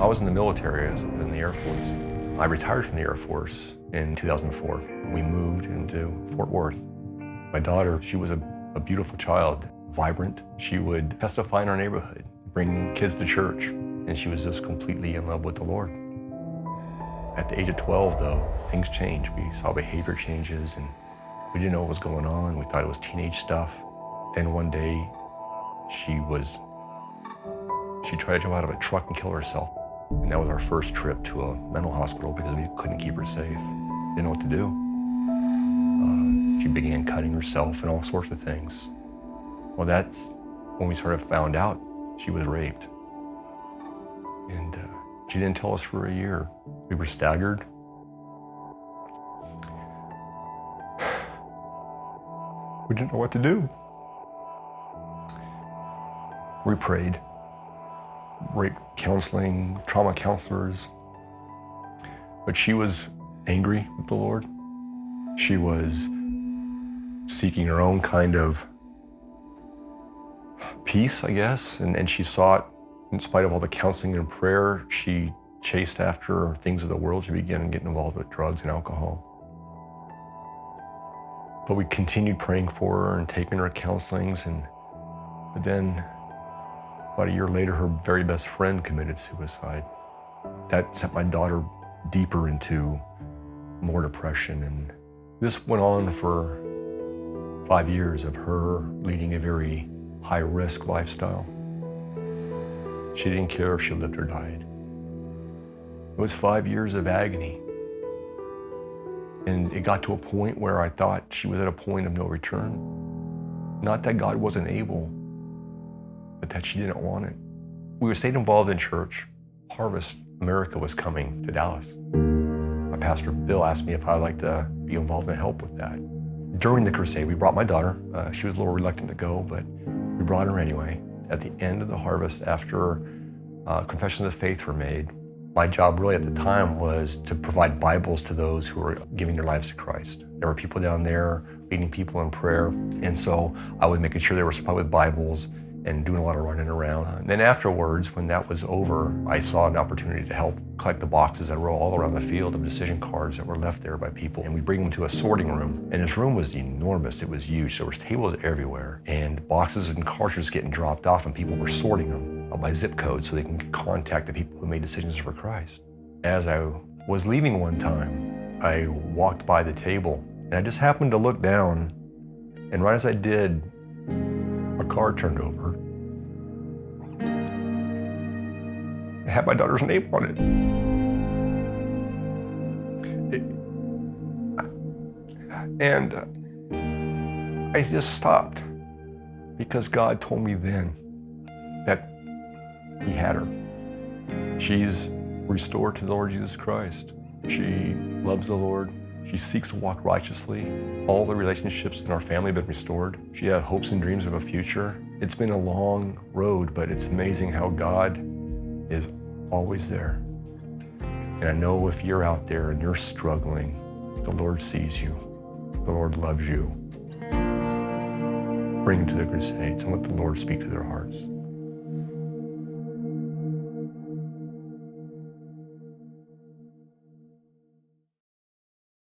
I was in the military, I was in the Air Force. I retired from the Air Force in 2004. We moved into Fort Worth. My daughter, she was a beautiful child, vibrant. She would testify in our neighborhood, bring kids to church, and she was just completely in love with the Lord. At the age of 12, though, things changed. We saw behavior changes, and we didn't know what was going on. We thought it was teenage stuff. Then one day, she tried to jump out of a truck and kill herself. And that was our first trip to a mental hospital because we couldn't keep her safe. Didn't know what to do. She began cutting herself and all sorts of things. Well, that's when we sort of found out she was raped. And she didn't tell us for a year. We were staggered. We didn't know what to do. We prayed. Rape counseling, trauma counselors. But she was angry with the Lord. She was seeking her own kind of peace, I guess, and she sought, in spite of all the counseling and prayer, she chased after things of the world. She began getting involved with drugs and alcohol. But we continued praying for her and taking her to counselings, but then about a year later, her very best friend committed suicide. That sent my daughter deeper into more depression, and this went on for 5 years of her leading a very high-risk lifestyle. She didn't care if she lived or died. It was 5 years of agony. And it got to a point where I thought she was at a point of no return. Not that God wasn't able, but that she didn't want it. We stayed involved in church. Harvest America was coming to Dallas. My pastor, Bill, asked me if I'd like to be involved and help with that. During the crusade, we brought my daughter. She was a little reluctant to go, but we brought her anyway. At the end of the harvest, after confessions of faith were made, my job really at the time was to provide Bibles to those who were giving their lives to Christ. There were people down there leading people in prayer, and so I was making sure they were supplied with Bibles and doing a lot of running around. And then afterwards, when that was over, I saw an opportunity to help collect the boxes that were all around the field of decision cards that were left there by people. And we bring them to a sorting room. And this room was enormous. It was huge. There was tables everywhere. And boxes and cartridges getting dropped off, and people were sorting them by zip code so they can contact the people who made decisions for Christ. As I was leaving one time, I walked by the table, and I just happened to look down. And right as I did, a card turned over. It had my daughter's name on it. And I just stopped because God told me then that He had her. She's restored to the Lord Jesus Christ. She loves the Lord. She seeks to walk righteously. All the relationships in our family have been restored. She had hopes and dreams of a future. It's been a long road, but it's amazing how God is always there. And I know if you're out there and you're struggling, the Lord sees you. The Lord loves you. Bring them to the Crusades and let the Lord speak to their hearts.